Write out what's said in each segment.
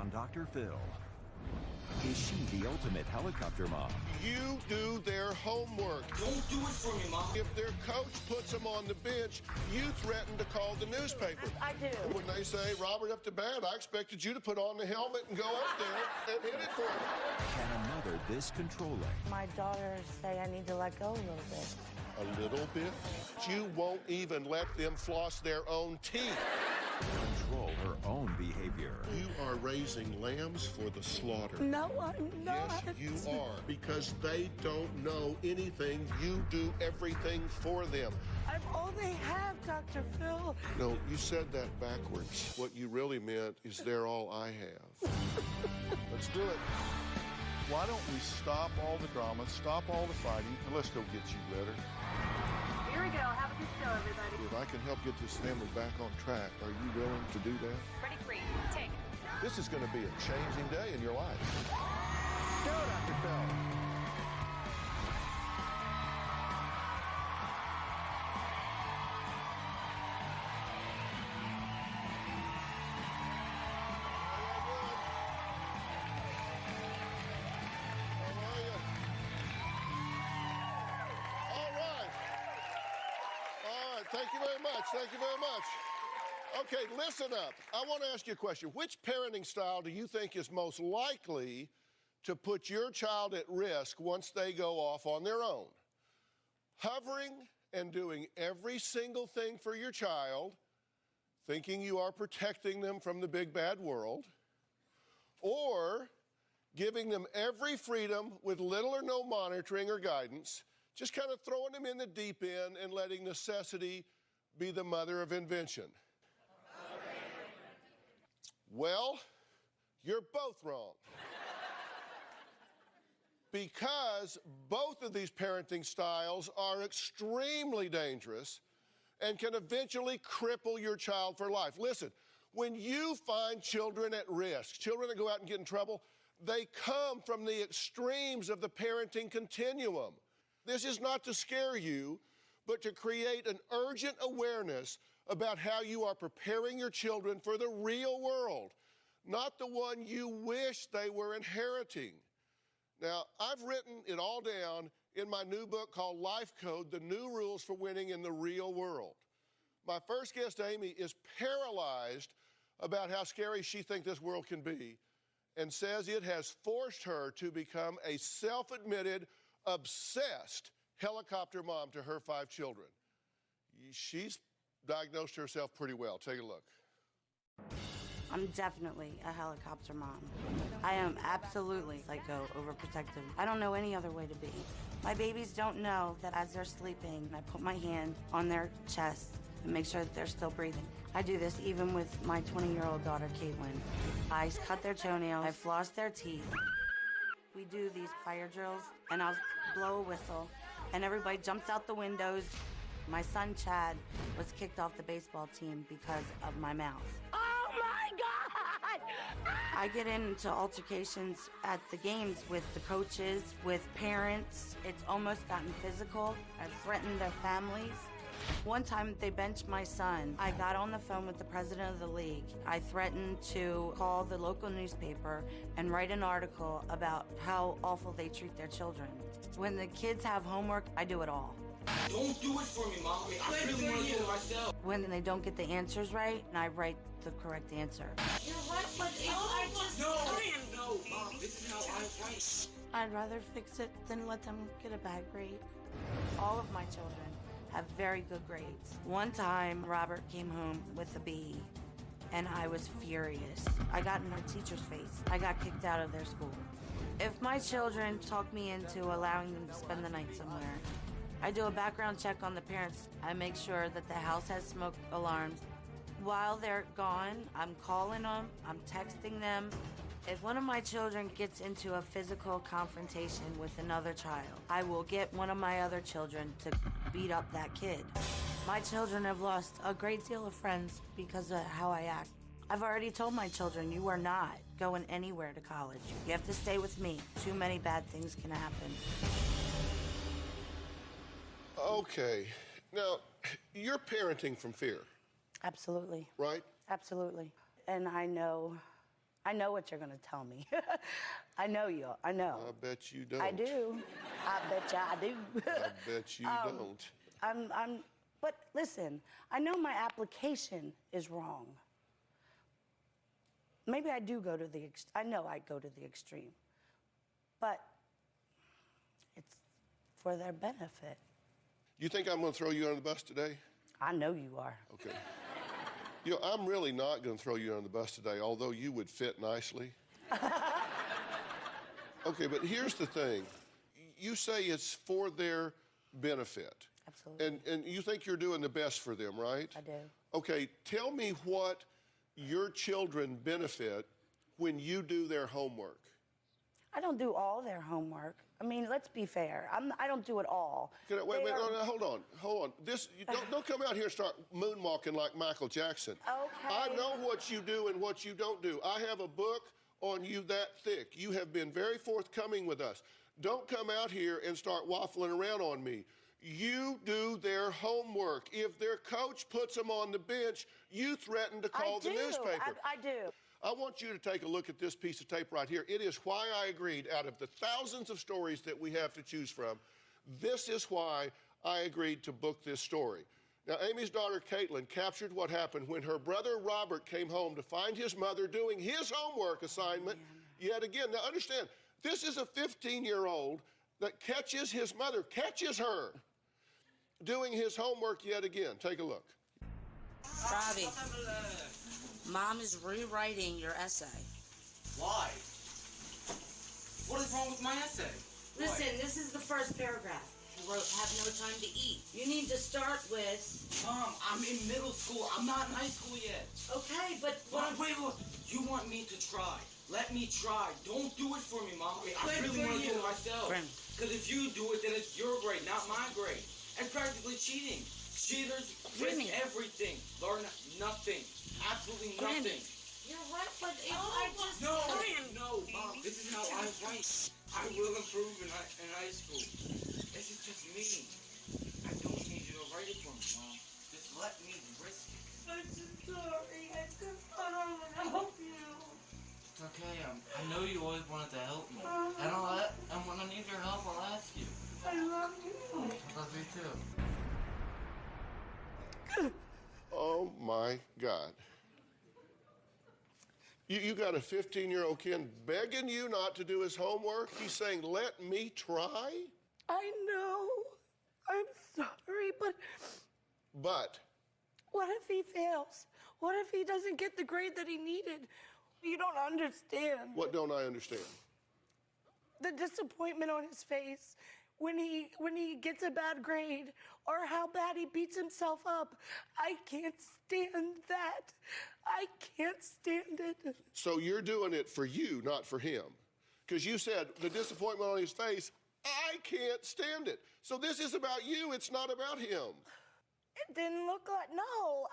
on Dr. Phil. Is she the ultimate helicopter mom? You do their homework. Don't do it for me, Mom. If their coach puts them on the bench, you threaten to call the newspaper. I do. When they say, Robert, up to bat, I expected you to put on the helmet and go up there and hit it for me. Can a mother this controlling? My daughters say I need to let go a little bit. A little bit? You won't even let them floss their own teeth. Control her own behavior. You are raising lambs for the slaughter. No, I'm not. Yes, you are, because they don't know anything. You do everything for them. I'm all they have, Dr. Phil. No, you said that backwards. What you really meant is they're all I have. Let's do it. Why don't we stop all the drama, stop all the fighting, and let's go get you better. Here we go. Have a good show, everybody. If I can help get this family back on track, are you willing to do that? Pretty free. Take. This is going to be a changing day in your life. Go, Dr. Phil. Thank you very much. Thank you very much. Okay, listen up. I want to ask you a question. Which parenting style do you think is most likely to put your child at risk once they go off on their own? Hovering and doing every single thing for your child, thinking you are protecting them from the big bad world, or giving them every freedom with little or no monitoring or guidance, just kind of throwing them in the deep end and letting necessity be the mother of invention? Well, you're both wrong. Because both of these parenting styles are extremely dangerous and can eventually cripple your child for life. Listen, when you find children at risk, children that go out and get in trouble, they come from the extremes of the parenting continuum. This is not to scare you, but to create an urgent awareness about how you are preparing your children for the real world, not the one you wish they were inheriting. Now, I've written it all down in my new book called Life Code, The New Rules for Winning in the Real World. My first guest, Amy, is paralyzed about how scary she thinks this world can be and says it has forced her to become a self-admitted, obsessed helicopter mom to her 5 children. She's diagnosed herself pretty well. Take a look. I'm definitely a helicopter mom. I am absolutely psycho, overprotective. I don't know any other way to be. My babies don't know that as they're sleeping, I put my hand on their chest and make sure that they're still breathing. I do this even with my 20-year-old daughter, Caitlin. I cut their toenails, I floss their teeth. We do these fire drills, and I'll blow a whistle, and everybody jumps out the windows. My son, Chad, was kicked off the baseball team because of my mouth. Oh, my God! I get into altercations at the games with the coaches, with parents. It's almost gotten physical. I've threatened their families. One time, they benched my son. I got on the phone with the president of the league. I threatened to call the local newspaper and write an article about how awful they treat their children. When the kids have homework, I do it all. Don't do it for me, Mom. I really want to do it myself. When they don't get the answers right, I write the correct answer. You're right, but I just... No, Mom, this is how I write. I'd rather fix it than let them get a bad grade. All of my children have very good grades. One time, Robert came home with a B, and I was furious. I got in my teacher's face. I got kicked out of their school. If my children talk me into allowing them to spend the night somewhere, I do a background check on the parents. I make sure that the house has smoke alarms. While they're gone, I'm calling them, I'm texting them. If one of my children gets into a physical confrontation with another child, I will get one of my other children to beat up that kid. My children have lost a great deal of friends because of how I act. I've already told my children, you are not going anywhere to college. You have to stay with me. Too many bad things can happen. Okay. Now, you're parenting from fear. Absolutely. Right? Absolutely. And I know I know what you're gonna tell me. I know you. I know. I bet you don't. I do. I bet you I do. I bet you don't. But listen, I know my application is wrong. Maybe I do go to the, I know I go to the extreme. But it's for their benefit. You think I'm going to throw you under the bus today? I know you are. Okay. You know, I'm really not going to throw you under the bus today, although you would fit nicely. Okay, but here's the thing. You say it's for their benefit. Absolutely. And you think you're doing the best for them, right? I do. Okay, tell me what your children benefit when you do their homework. I don't do all their homework. I mean, let's be fair. I don't do it all. Wait, no, hold on. Don't come out here and start moonwalking like Michael Jackson. Okay. I know what you do and what you don't do. I have a book on you that thick. You have been very forthcoming with us. Don't come out here and start waffling around on me. You do their homework. If their coach puts them on the bench, you threaten to call the newspaper. I do. I want you to take a look at this piece of tape right here. It is why I agreed, out of the thousands of stories that we have to choose from, this is why I agreed to book this story. Now, Amy's daughter, Caitlin, captured what happened when her brother, Robert, came home to find his mother doing his homework assignment yet again. Now, understand, this is a 15-year-old that catches his mother, catches her, doing his homework yet again. Take a look. Robbie, Mom is rewriting your essay. Why? What is wrong with my essay? Listen, this is the first paragraph. You wrote, have no time to eat. You need to start with... Mom, I'm in middle school. I'm not in high school yet. Okay, but... Mom, wait. You want me to try. Let me try. Don't do it for me, Mom. I really want to do it myself. Because if you do it, then it's your grade, not my grade. It's practically cheating. Cheaters risk everything. Learn nothing. Absolutely nothing. You're right, but if I just... No, Mom, this is how I write. I will improve in high school. This is just me. I don't need you to write it for me, Mom. Just let me risk it. I'm so sorry. I don't want to help you. It's okay. I know you always wanted to help me. And when I need your help, I'll ask you. I love you. I love you too. Oh, my God. You got a 15-year-old kid begging you not to do his homework? He's saying, let me try? I know. I'm sorry, but... But? What if he fails? What if he doesn't get the grade that he needed? You don't understand. What don't I understand? The disappointment on his face when he gets a bad grade or how bad he beats himself up. I can't stand that. I can't stand it. So you're doing it for you, not for him. Because you said the disappointment on his face, I can't stand it. So this is about you, it's not about him. It didn't look like, no.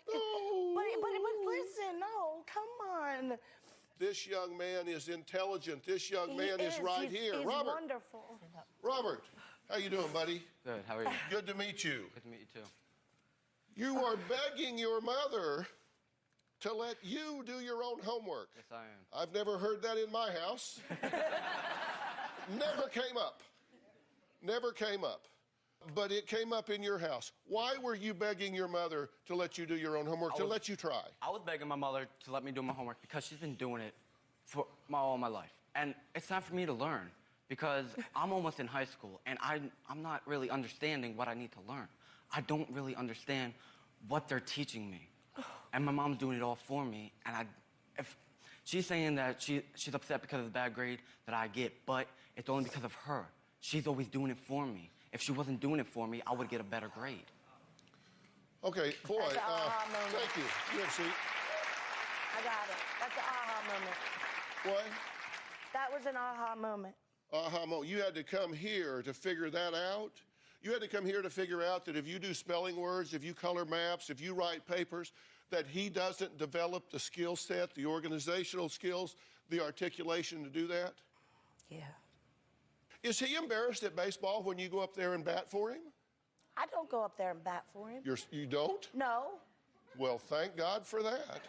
But listen, no, come on. This young man is intelligent. This young man is right here. He's Robert. Wonderful. Robert, how you doing, buddy? Good, how are you? Good to meet you. Good to meet you too. You are begging your mother to let you do your own homework. Yes, I am. I've never heard that in my house. Never came up. Never came up. But it came up in your house. Why were you begging your mother to let you do your own homework, to let you try? I was begging my mother to let me do my homework because she's been doing it for all my life. And it's time for me to learn because I'm almost in high school and I'm not really understanding what I need to learn. I don't really understand what they're teaching me. And my mom's doing it all for me. And if she's saying that she's upset because of the bad grade that I get, but it's only because of her. She's always doing it for me. If she wasn't doing it for me, I would get a better grade. Okay, boy, That's an aha moment. thank you. You have a seat. I got it. That's an aha moment. What? That was an aha moment. Aha moment. You had to come here to figure that out? You had to come here to figure out that if you do spelling words, if you color maps, if you write papers, that he doesn't develop the skill set, the organizational skills, the articulation to do that? Yeah. Is he embarrassed at baseball when you go up there and bat for him? I don't go up there and bat for him. You don't? No. Well, thank God for that.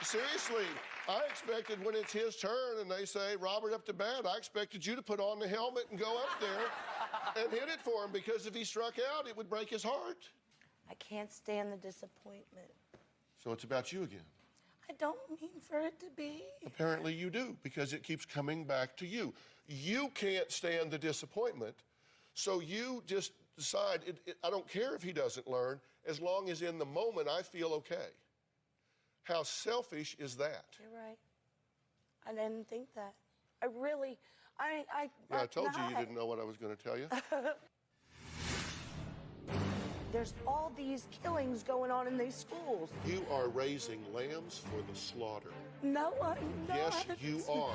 Seriously, I expected when it's his turn and they say, Robert up to bat, I expected you to put on the helmet and go up there and hit it for him, because if he struck out, it would break his heart. I can't stand the disappointment. So it's about you again. I don't mean for it to be. Apparently you do, because it keeps coming back to you. You can't stand the disappointment, so you just decide, I don't care if he doesn't learn, as long as in the moment I feel okay. How selfish is that? You're right. I didn't think that. I really, Yeah, I told you didn't know what I was going to tell you. There's all these killings going on in these schools. You are raising lambs for the slaughter. No, I'm not. Yes, you are.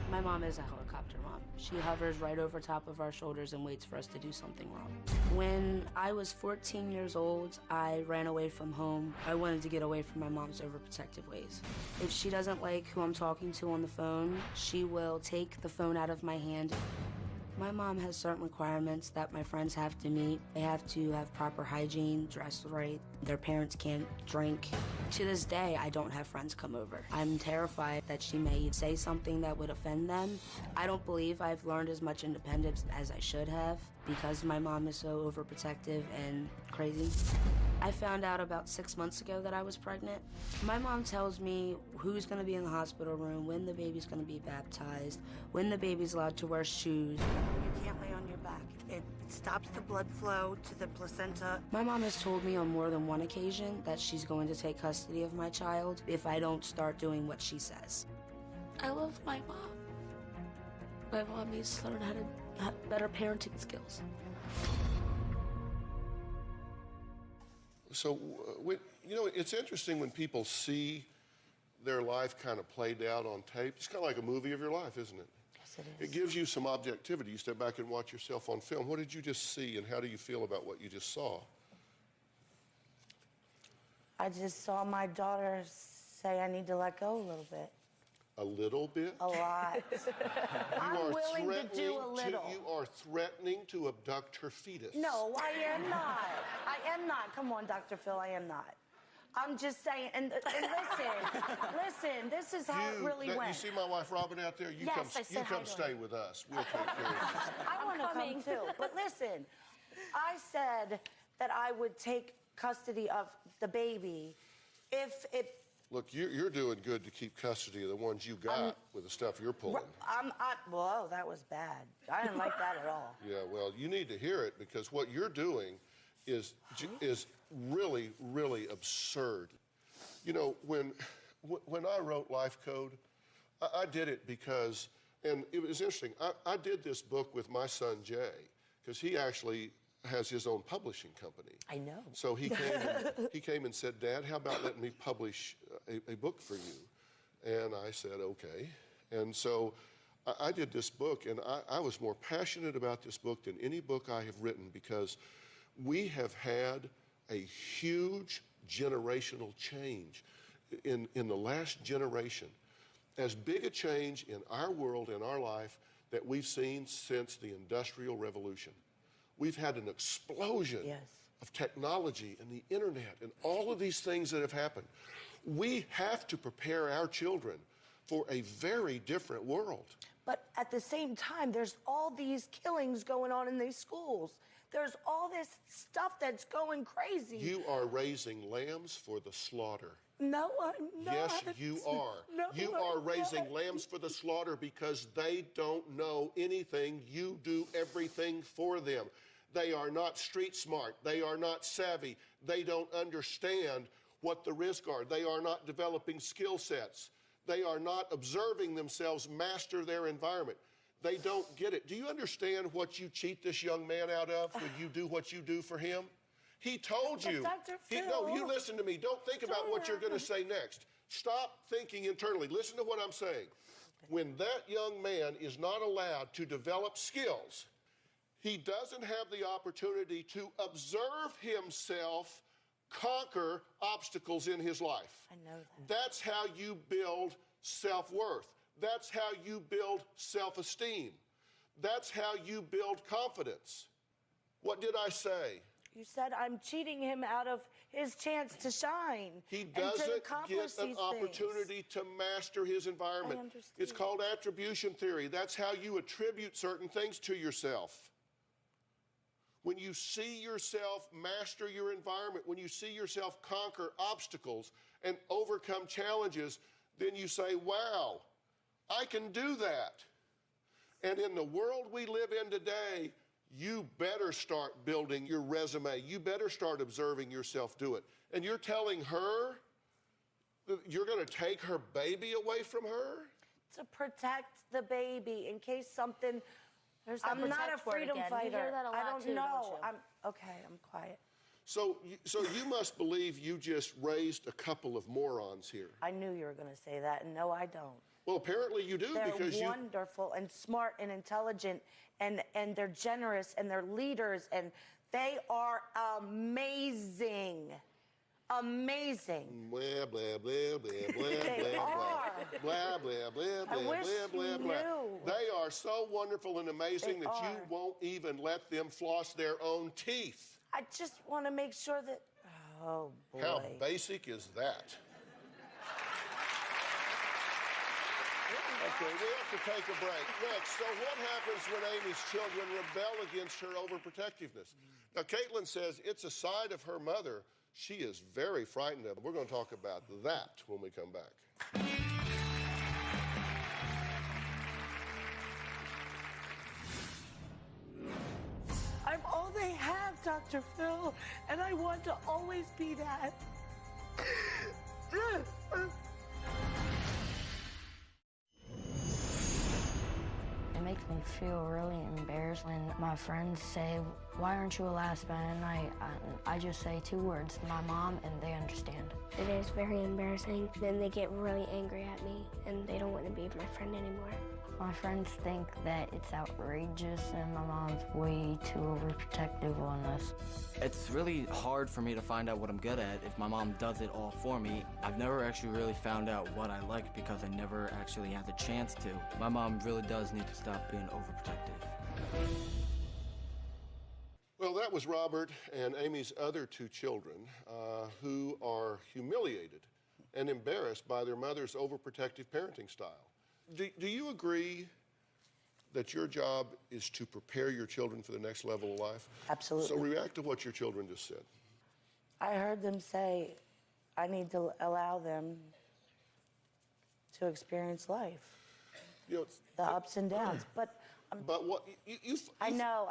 My mom is a helicopter mom. She hovers right over top of our shoulders and waits for us to do something wrong. When I was 14 years old, I ran away from home. I wanted to get away from my mom's overprotective ways. If she doesn't like who I'm talking to on the phone, she will take the phone out of my hand. My mom has certain requirements that my friends have to meet. They have to have proper hygiene, dress right. Their parents can't drink. To this day, I don't have friends come over. I'm terrified that she may say something that would offend them. I don't believe I've learned as much independence as I should have because my mom is so overprotective and crazy. I found out about 6 months ago that I was pregnant. My mom tells me who's gonna be in the hospital room, when the baby's gonna be baptized, when the baby's allowed to wear shoes. You can't lay on your back. It stops the blood flow to the placenta. My mom has told me on more than one occasion that she's going to take custody of my child if I don't start doing what she says. I love my mom. My mom needs to learn how to have better parenting skills. So, you know, it's interesting when people see their life kind of played out on tape. It's kind of like a movie of your life, isn't it? Yes, it is. It gives you some objectivity. You step back and watch yourself on film. What did you just see, and how do you feel about what you just saw? I just saw my daughter say I need to let go a little bit. A little bit? A lot. I'm willing to do a little. You are threatening to abduct her fetus. No, I am not. I am not. Come on, Dr. Phil, I am not. I'm just saying, and listen, this is how it really went. You see my wife Robin out there? You Yes, I said come hi to stay her. with us. We'll take care of you. I want to come too. But listen, I said that I would take custody of the baby if it. Look, you're doing good to keep custody of the ones you got with the stuff you're pulling. Whoa, that was bad. I didn't like that at all. Yeah, well, you need to hear it because what you're doing is really, really absurd. You know, when I wrote Life Code, I did it because, and it was interesting, I did this book with my son Jay, because he actually has his own publishing company. I know. So he came and said, Dad, how about letting me publish a book for you? And I said, okay. And so I did this book, and I was more passionate about this book than any book I have written, because we have had a huge generational change in the last generation. As big a change in our world, in our life, that we've seen since the Industrial Revolution. We've had an explosion of technology and the internet and all of these things that have happened. We have to prepare our children for a very different world. But at the same time, there's all these killings going on in these schools. There's all this stuff that's going crazy. You are raising lambs for the slaughter. No, I'm not. Yes, you are. No, you are raising lambs for the slaughter because they don't know anything. You do everything for them. They are not street smart. They are not savvy. They don't understand what the risks are. They are not developing skill sets. They are not observing themselves master their environment. They don't get it. Do you understand what you cheat this young man out of when you do what you do for him? He told you. Dr. Phil. No, you listen to me. Don't think about what you're going to say next. Stop thinking internally. Listen to what I'm saying. When that young man is not allowed to develop skills, he doesn't have the opportunity to observe himself conquer obstacles in his life. I know that. That's how you build self-worth. That's how you build self-esteem. That's how you build confidence. What did I say? You said I'm cheating him out of his chance to shine. He and to doesn't accomplish get an these opportunity things. to master his environment. I understand. It's called attribution theory. That's how you attribute certain things to yourself. When you see yourself master your environment, when you see yourself conquer obstacles and overcome challenges, then you say, wow, I can do that. And in the world we live in today, you better start building your resume. You better start observing yourself do it. And you're telling her that you're going to take her baby away from her? To protect the baby in case something... I'm not a protect word freedom again. fighter. You hear that a lot I don't too, know. don't you? I'm quiet. So you must believe you just raised a couple of morons here. I knew you were going to say that, and no, I don't. Well, apparently you do because They're wonderful and smart and intelligent, and they're generous, and they're leaders, and they are amazing. Amazing. Blah, blah, blah, blah, blah, They blah, are. blah, blah, blah, blah, I blah, wish blah, you blah, blah. knew. They are so wonderful and amazing They that you are. won't even let them floss their own teeth. I just want to make sure that... Oh, boy. How basic is that? Okay, we have to take a break. Next, so what happens when Amy's children rebel against her overprotectiveness? Now, Caitlin says it's a side of her mother she is very frightened of. We're going to talk about that when we come back. I'm all they have, Dr. Phil, and I want to always be that. It makes me feel really embarrassed when my friends say, "Why aren't you a last man?" And I just say 2 words, "My mom," and they understand. It is very embarrassing. Then they get really angry at me, and they don't want to be my friend anymore. My friends think that it's outrageous and my mom's way too overprotective on us. It's really hard for me to find out what I'm good at if my mom does it all for me. I've never actually really found out what I like because I never actually had the chance to. My mom really does need to stop being overprotective. Well, that was Robert and Amy's other 2 children who are humiliated and embarrassed by their mother's overprotective parenting style. Do you agree that your job is to prepare your children for the next level of life? Absolutely. So react to what your children just said. I heard them say, I need to allow them to experience life, You know, the ups and downs. But what I know,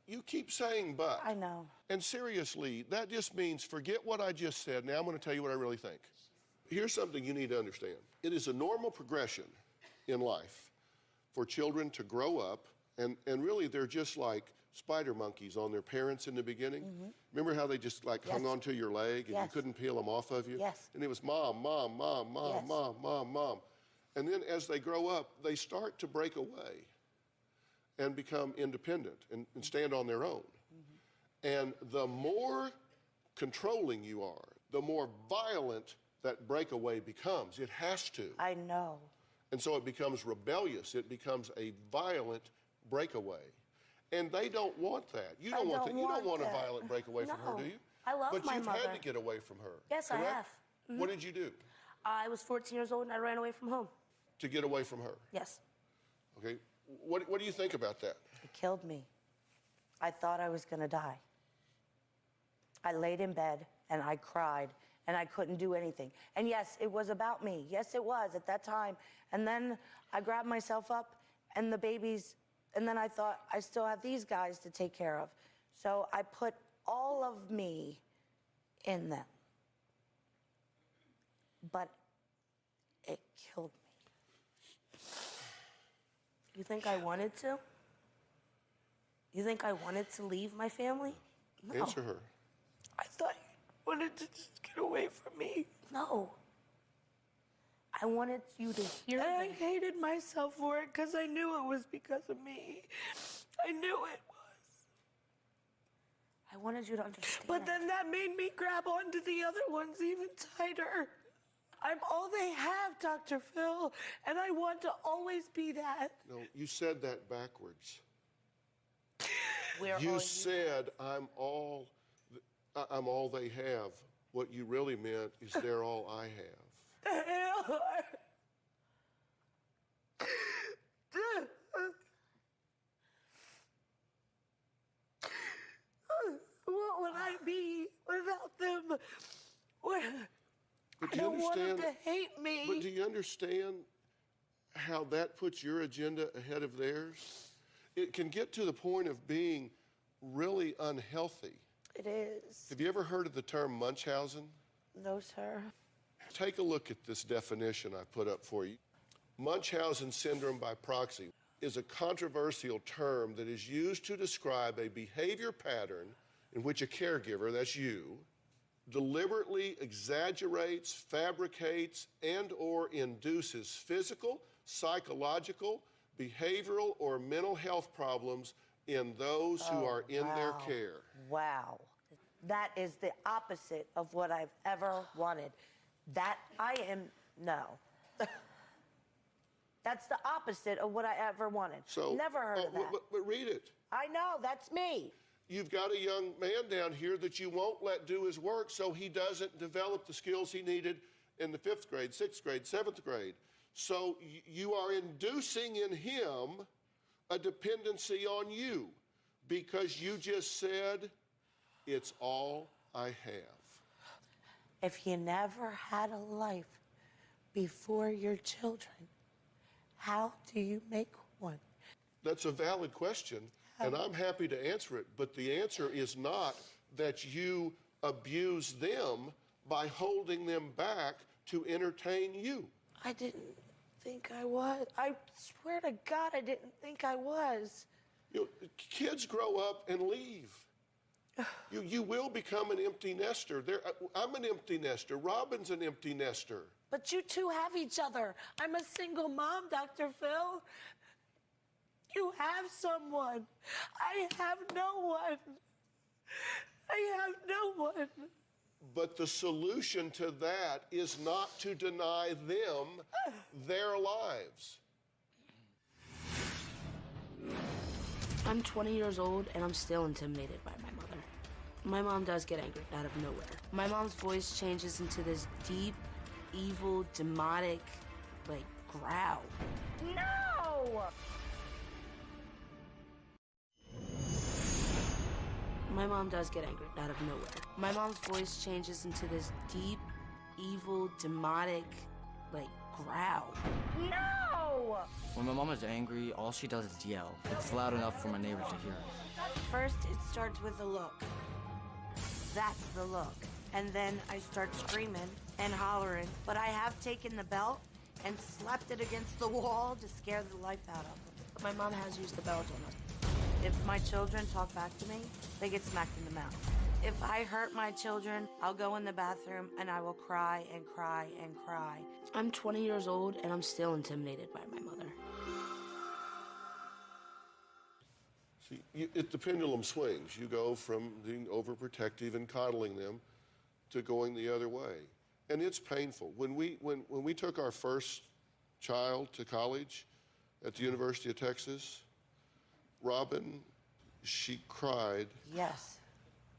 you keep saying but. I know. And seriously, that just means forget what I just said. Now I'm going to tell you what I really think. Here's something you need to understand. It is a normal progression in life for children to grow up, and really they're just like spider monkeys on their parents in the beginning. Mm-hmm. Remember how they just like hung onto your leg and you couldn't peel them off of you? Yes. And it was mom, mom, mom, mom, Yes. mom, mom, mom. And then as they grow up, they start to break away and become independent and stand on their own. Mm-hmm. And the more controlling you are, the more violent that breakaway becomes. It has to. I know. And so it becomes rebellious. It becomes a violent breakaway. And they don't want that. You don't want that. You don't want a violent breakaway from her, do you? I love but my you've mother. had to get away from her. Yes, correct? I have. Mm-hmm. What did you do I was 14 years old and I ran away from home. to get away from her? Yes. Okay. What do you think about that? It killed me. I thought I was going to die. I laid in bed and I cried and I couldn't do anything. And yes, it was about me. Yes, it was at that time. And then I grabbed myself up and the babies, and then I thought, I still have these guys to take care of. So I put all of me in them. But it killed me. You think I wanted to? You think I wanted to leave my family? No. Answer her. I thought you wanted to just get away from me. No. I wanted you to hear And I me. hated myself for it because I knew it was because of me. I knew it was. I wanted you to understand. But then that made me grab onto the other ones even tighter. I'm all they have, Dr. Phil, and I want to always be that. No, you said that backwards. You said, I'm all they have. What you really meant is they're all I have. What would I be without them? But I don't want them to hate me. But do you understand how that puts your agenda ahead of theirs? It can get to the point of being really unhealthy. It is. Have you ever heard of the term Munchausen? No, sir. Take a look at this definition I put up for you. Munchausen syndrome by proxy is a controversial term that is used to describe a behavior pattern in which a caregiver, that's you, deliberately exaggerates, fabricates, and/or induces physical, psychological, behavioral, or mental health problems in those who are in their care. Wow. That is the opposite of what I've ever wanted. No. That's the opposite of what I ever wanted. So, never heard of that. But read it. I know, that's me. You've got a young man down here that you won't let do his work so he doesn't develop the skills he needed in the 5th grade, 6th grade, 7th grade. So you are inducing in him a dependency on you because you just said, it's all I have. If you never had a life before your children, how do you make one? That's a valid question, and I'm happy to answer it, but the answer is not that you abuse them by holding them back to entertain you. I didn't think I was. I swear to God, I didn't think I was. You know, kids grow up and leave. You will become an empty nester. I'm an empty nester. Robin's an empty nester. But you two have each other. I'm a single mom, Dr. Phil. You have someone. I have no one. I have no one. But the solution to that is not to deny them their lives. I'm 20 years old and I'm still intimidated by my mother. My mom does get angry out of nowhere. My mom's voice changes into this deep, evil, demonic, growl. No! My mom does get angry out of nowhere. My mom's voice changes into this deep, evil, demonic, growl. No! When my mom is angry, all she does is yell. It's loud enough for my neighbors to hear. First, it starts with a look. That's the look. And then I start screaming and hollering. But I have taken the belt and slapped it against the wall to scare the life out of them. My mom has used the belt on us. If my children talk back to me, they get smacked in the mouth. If I hurt my children, I'll go in the bathroom and I will cry and cry and cry. I'm 20 years old and I'm still intimidated by my mother. See, the pendulum swings. You go from being overprotective and coddling them to going the other way. And it's painful. When we took our first child to college at the University of Texas, Robin, she cried. Yes.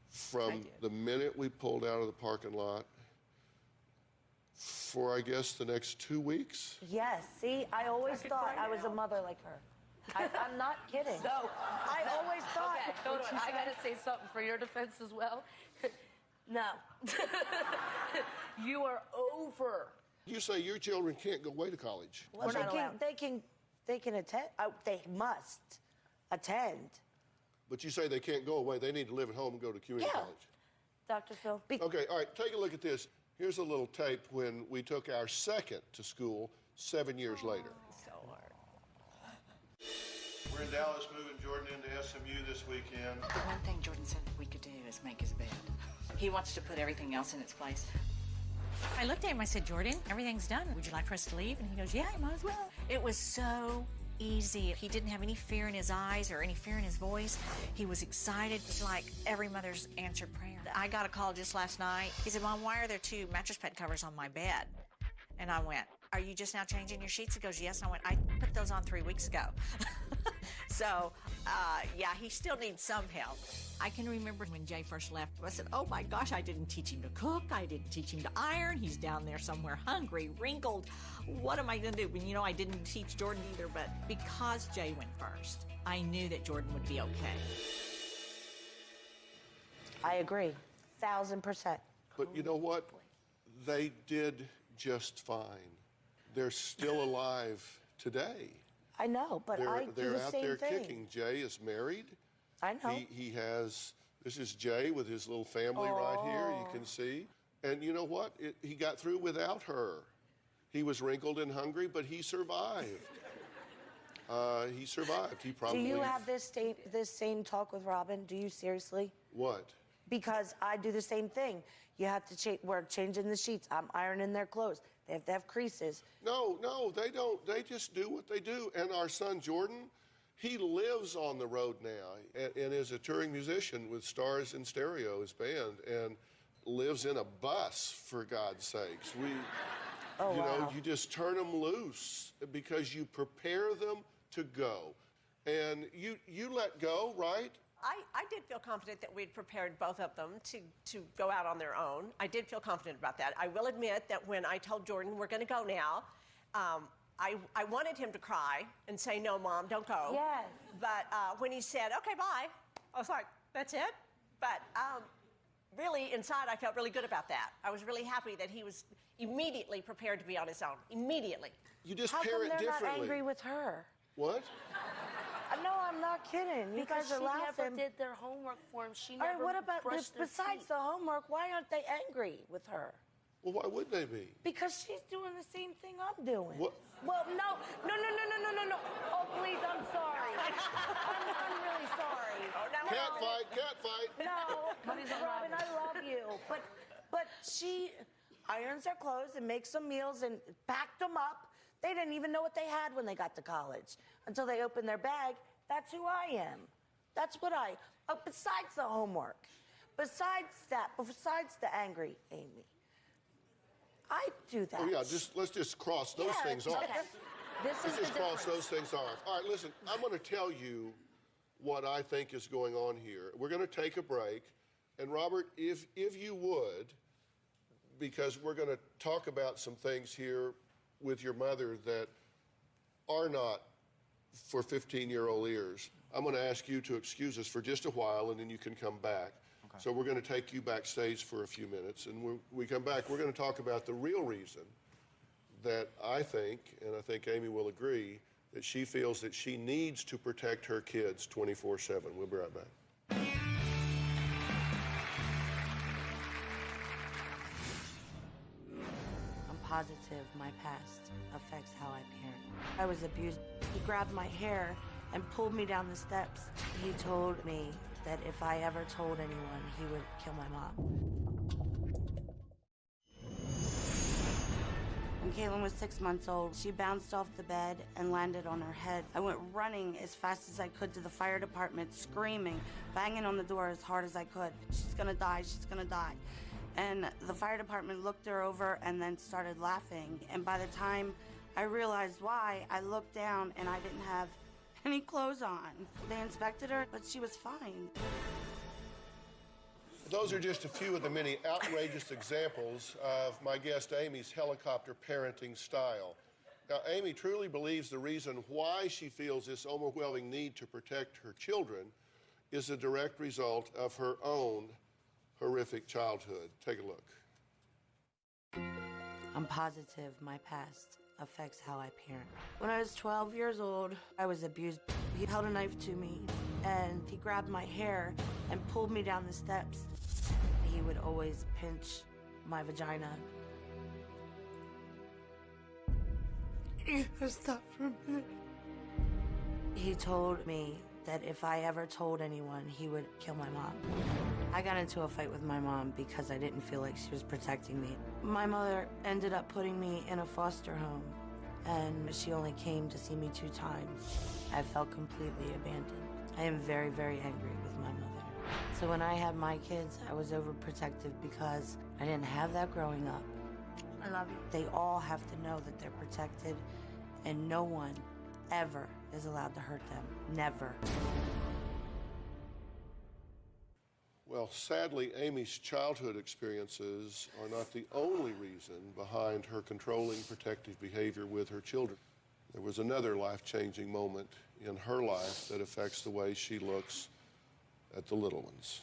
From the minute we pulled out of the parking lot for, I guess, the next 2 weeks. Yes, see, I always thought I was a mother like her. I'm not kidding. No. I always thought. Okay, hold on. I gotta say something for your defense as well. No. You are over. You say your children can't go away to college. Well, they can attend. They must attend. But you say they can't go away. They need to live at home and go to community college. Dr. Phil. Okay, all right, take a look at this. Here's a little tape when we took our second to school 7 years later. So hard. We're in Dallas, moving Jordan into SMU this weekend. The one thing Jordan said we could do is make his bed. He wants to put everything else in its place. I looked at him, I said, Jordan, everything's done. Would you like for us to leave? And he goes, yeah, you might as well. It was so easy. He didn't have any fear in his eyes or any fear in his voice. He was excited. It's like every mother's answered prayer. I got a call just last night. He said, Mom, why are there 2 mattress pad covers on my bed? And I went, are you just now changing your sheets? He goes, yes. And I went, I put those on 3 weeks ago. So, yeah, he still needs some help. I can remember when Jay first left, I said, oh my gosh, I didn't teach him to cook. I didn't teach him to iron. He's down there somewhere hungry, wrinkled. What am I going to do? You know, I didn't teach Jordan either, but because Jay went first, I knew that Jordan would be okay. I agree, 1,000%. But you know what? They did just fine. They're still alive today. I know, but I do they're the out same there thing. kicking. Jay is married. I know. He has, this is Jay with his little family right here, you can see. And you know what? He got through without her. He was wrinkled and hungry, but he survived. He survived. He probably... Do you have this same talk with Robin? Do you seriously? What? Because I do the same thing. You have to we're changing the sheets. I'm ironing their clothes. They have to have creases. No, they don't. They just do what they do. And our son, Jordan, he lives on the road now and is a touring musician with Stars in Stereo, his band, and lives in a bus, for God's sakes. You know, you just turn them loose because you prepare them to go. And you let go, right? I did feel confident that we'd prepared both of them to go out on their own. I did feel confident about that. I will admit that when I told Jordan we're going to go now, I wanted him to cry and say, no, Mom, don't go. Yes. But when he said, okay, bye, I was like, that's it? But really, inside, I felt really good about that. I was really happy that he was immediately prepared to be on his own. Immediately. You just How parent come they're differently. not angry with her? What? No, I'm not kidding. You Because guys are she laughing. never did their homework for him. She All right, never what about brushed their besides teeth. the homework? Why aren't they angry with her? Well, why would they be? Because she's doing the same thing I'm doing. What? Well, no. Oh, please, I'm sorry. I'm really sorry. Cat fight. No, Robin, I love you. But she irons their clothes and makes them meals and packed them up. They didn't even know what they had when they got to college until they opened their bag. That's who I am. That's what besides the homework, besides the angry Amy, I do that. Oh, yeah, let's just cross those things off. Okay. Let's just cross those things off. All right, listen, I'm going to tell you what I think is going on here. We're going to take a break. And Robert, if you would, because we're going to talk about some things here with your mother that are not for 15-year-old ears, I'm going to ask you to excuse us for just a while, and then you can come back. Okay. So we're going to take you backstage for a few minutes, and when we come back, we're going to talk about the real reason that I think, and I think Amy will agree, that she feels that she needs to protect her kids 24/7. We'll be right back. I'm positive my past affects how I parent. I was abused. He grabbed my hair and pulled me down the steps. He told me that if I ever told anyone, he would kill my mom. When Caitlin was 6 months old, she bounced off the bed and landed on her head. I went running as fast as I could to the fire department, screaming, banging on the door as hard as I could. She's gonna die, she's gonna die. And the fire department looked her over and then started laughing. And by the time I realized why, I looked down and I didn't have any clothes on. They inspected her, but she was fine. Those are just a few of the many outrageous examples of my guest Amy's helicopter parenting style. Now, Amy truly believes the reason why she feels this overwhelming need to protect her children is a direct result of her own horrific childhood. Take a look. I'm positive my past affects how I parent. When I was 12 years old, I was abused. He held a knife to me, and he grabbed my hair and pulled me down the steps. He would always pinch my vagina. Stop for a minute. He told me that if I ever told anyone, he would kill my mom. I got into a fight with my mom because I didn't feel like she was protecting me. My mother ended up putting me in a foster home, and she only came to see me 2 times. I felt completely abandoned. I am very, very angry with my mother. So when I had my kids, I was overprotective because I didn't have that growing up. I love you. They all have to know that they're protected, and no one ever is allowed to hurt them. Never. Well, sadly, Amy's childhood experiences are not the only reason behind her controlling, protective behavior with her children. There was another life-changing moment in her life that affects the way she looks at the little ones.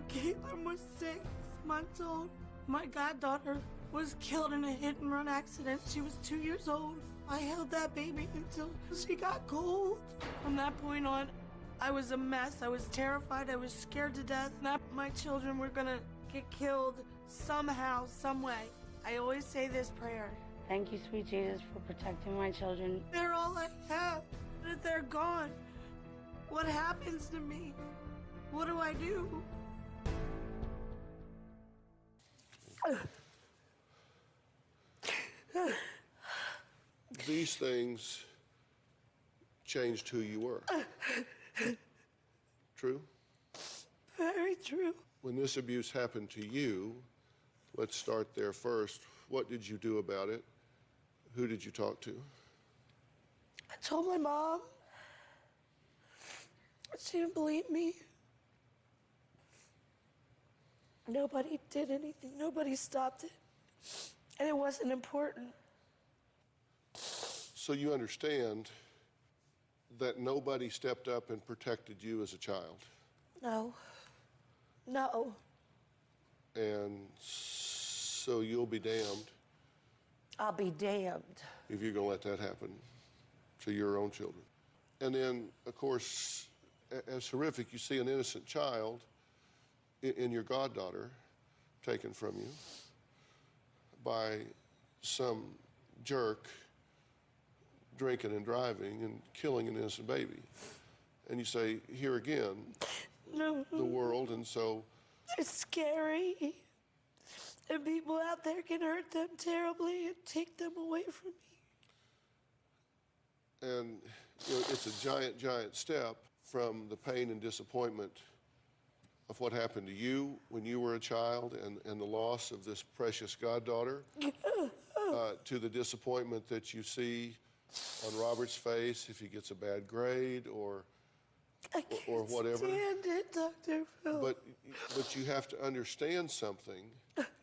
Caitlin was 6 months old. My goddaughter was killed in a hit-and-run accident. She was 2 years old. I held that baby until she got cold. From that point on, I was a mess. I was terrified. I was scared to death that my children were gonna get killed somehow, some way. I always say this prayer. Thank you, sweet Jesus, for protecting my children. They're all I have. But if they're gone, what happens to me? What do I do? These things changed who you were. True? Very true. When this abuse happened to you, let's start there first. What did you do about it? Who did you talk to? I told my mom. She didn't believe me. Nobody did anything. Nobody stopped it. And it wasn't important. So you understand that nobody stepped up and protected you as a child. No. No. And so you'll be damned I'll be damned. if you're going to let that happen to your own children. And then, of course, as horrific, you see an innocent child in your goddaughter taken from you by some jerk drinking and driving and killing an innocent baby. And you say, here again, No. the world, and so... They're scary. And people out there can hurt them terribly and take them away from me. And you know, it's a giant, giant step from the pain and disappointment of what happened to you when you were a child and the loss of this precious goddaughter to the disappointment that you see on Robert's face if he gets a bad grade or whatever. Stand it, Dr. Phil. But you have to understand something.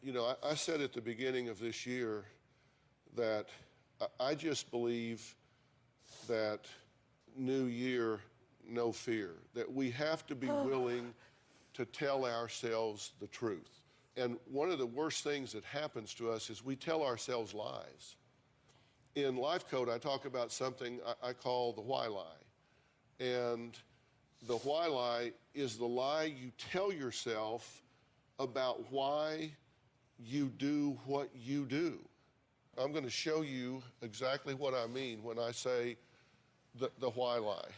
You know, I said at the beginning of this year that I just believe that new year, no fear, that we have to be willing to tell ourselves the truth. And one of the worst things that happens to us is we tell ourselves lies. In Life Code, I talk about something I call the why lie. And the why lie is the lie you tell yourself about why you do what you do. I'm going to show you exactly what I mean when I say the why lie.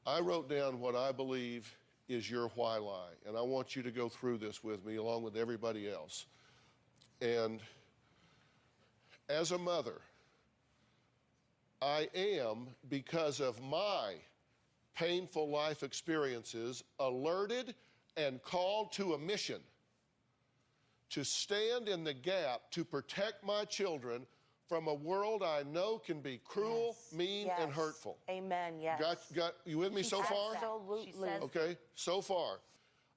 I wrote down what I believe is your why lie, and I want you to go through this with me along with everybody else. And as a mother, I am, because of my painful life experiences, alerted and called to a mission to stand in the gap to protect my children from a world I know can be cruel, mean, and hurtful. Amen, yes. Got you with me so far? Absolutely. Okay, so far.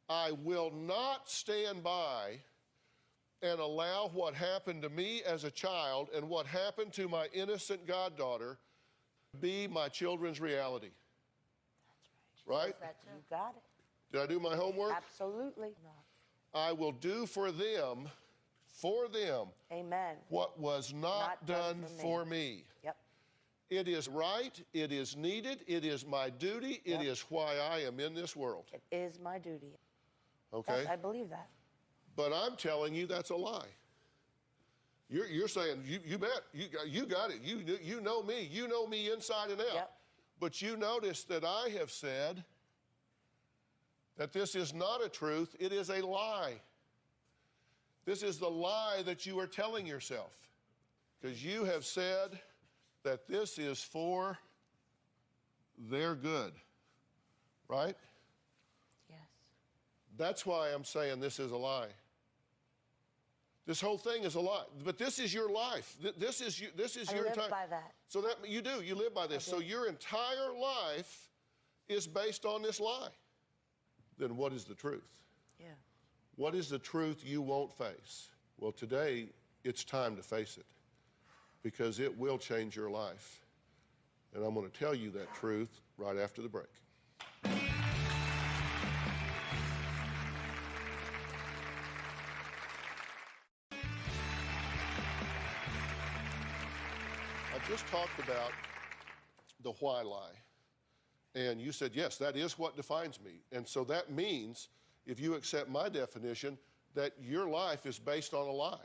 I will not stand by and allow what happened to me as a child and what happened to my innocent goddaughter be my children's reality. Right? You got it. Did I do my homework? Absolutely. I will do for them, Amen. what was not done for me. Yep. It is right, it is needed, it is my duty, it is why I am in this world. It is my duty. Okay? Yes, I believe that. But I'm telling you that's a lie. You're saying, you bet, you got it, you know me inside and out. Yep. But you notice that I have said that this is not a truth, it is a lie. This is the lie that you are telling yourself. Because you have said that this is for their good. Right? Yes. That's why I'm saying this is a lie. This whole thing is a lie. But this is your life. This is your I live by that. So that you do. You live by this. So your entire life is based on this lie. Then what is the truth? Yeah. What is the truth you won't face? Well, today, it's time to face it because it will change your life. And I'm going to tell you that truth right after the break. I just talked about the why lie. And you said, yes, that is what defines me. And so that means, if you accept my definition, that your life is based on a lie.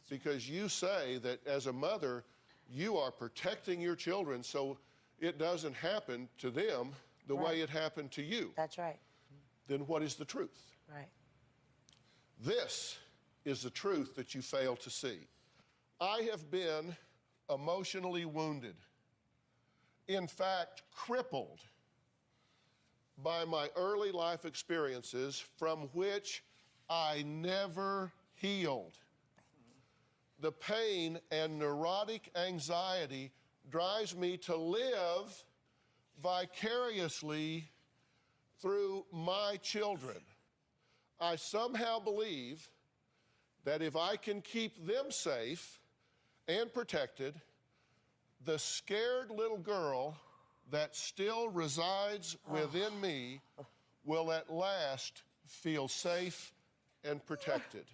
Because you say that as a mother, you are protecting your children so it doesn't happen to them the way it happened to you. That's right. Then what is the truth? Right. This is the truth that you fail to see. I have been emotionally wounded. In fact, crippled by my early life experiences from which I never healed. The pain and neurotic anxiety drives me to live vicariously through my children. I somehow believe that if I can keep them safe and protected, the scared little girl that still resides within me will at last feel safe and protected.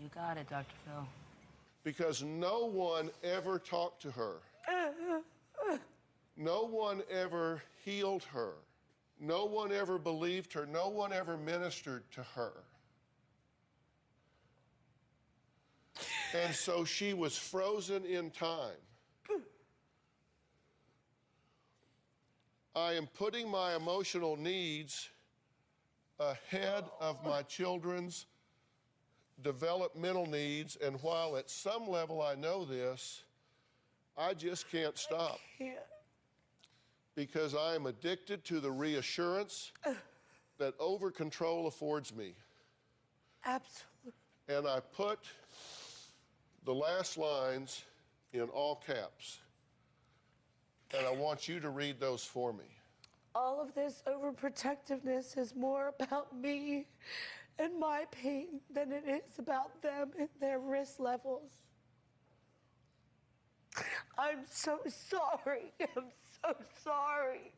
You got it, Dr. Phil. Because no one ever talked to her. No one ever healed her. No one ever believed her. No one ever ministered to her. And so she was frozen in time. I am putting my emotional needs ahead of my children's developmental needs, and while at some level I know this, I just can't stop. Because I am addicted to the reassurance that over-control affords me. Absolutely. And I put the last lines in all caps. And I want you to read those for me. All of this overprotectiveness is more about me and my pain than it is about them and their risk levels. I'm so sorry. I'm so sorry.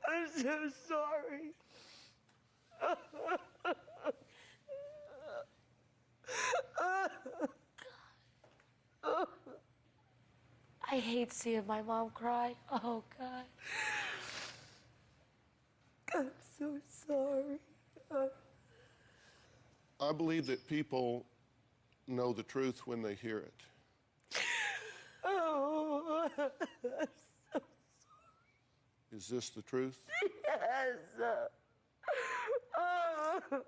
I'm so sorry. I hate seeing my mom cry. Oh, God. I'm so sorry. I believe that people know the truth when they hear it. Oh, I'm so sorry. Is this the truth? Yes. Oh.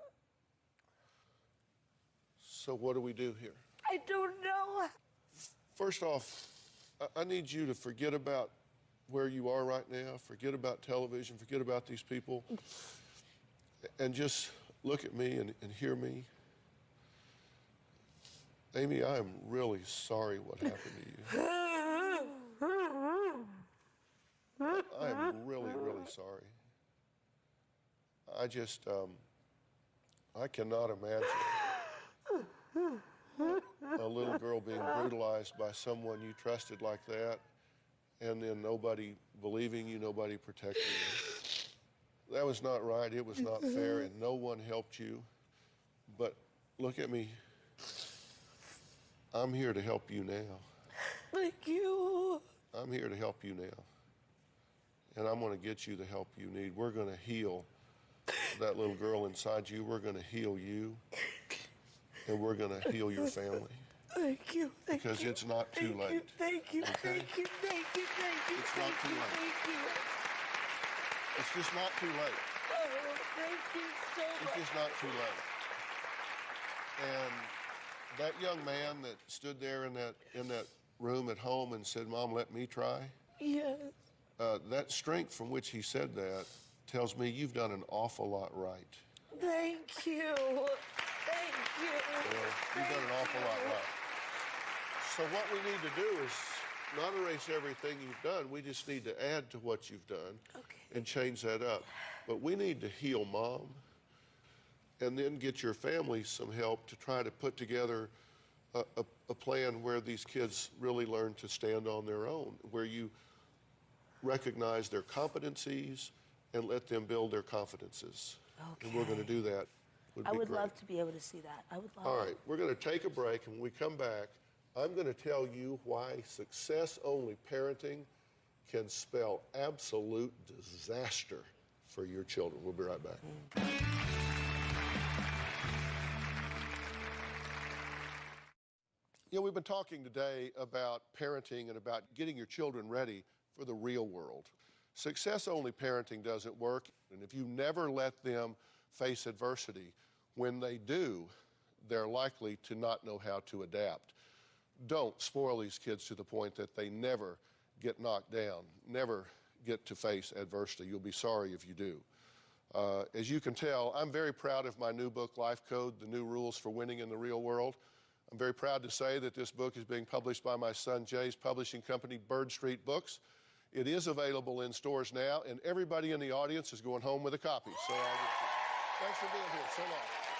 So what do we do here? I don't know. First off, I need you to forget about where you are right now, forget about television, forget about these people, and just look at me and hear me. Amy, I am really sorry what happened to you. I am really, really sorry. I just, I cannot imagine a little girl being brutalized by someone you trusted like that, and then nobody believing you, nobody protecting you. That was not right, it was not fair, and no one helped you. But look at me. I'm here to help you now. Thank you. I'm here to help you now. And I'm going to get you the help you need. We're going to heal that little girl inside you. We're going to heal you. And we're going to heal your family. Thank you. Thank because you. it's not too late. Thank you. Okay? Thank you. Thank you. Thank you. It's not too late. Thank you. It's just not too late. Oh, thank you so much. It's just not too late. And that young man that stood there in that room at home and said, "Mom, let me try." Yes. That strength from which he said that tells me you've done an awful lot right. Thank you. Thank you. Well, you've done an awful lot right. So what we need to do is not erase everything you've done. We just need to add to what you've done and change that up. But we need to heal Mom and then get your family some help to try to put together a plan where these kids really learn to stand on their own, where you recognize their competencies and let them build their confidences. Okay. And we're going to do that. I would love to be able to see that. I would love All it. right, we're going to take a break, and when we come back, I'm going to tell you why success-only parenting can spell absolute disaster for your children. We'll be right back. You know, we've been talking today about parenting and about getting your children ready for the real world. Success-only parenting doesn't work, and if you never let them face adversity, when they do, they're likely to not know how to adapt. Don't spoil these kids to the point that they never get knocked down, never get to face adversity. You'll be sorry if you do. As you can tell, I'm very proud of my new book, Life Code, The New Rules for Winning in the Real World. I'm very proud to say that this book is being published by my son Jay's publishing company, Bird Street Books. It is available in stores now, and everybody in the audience is going home with a copy. So thanks for being here so long.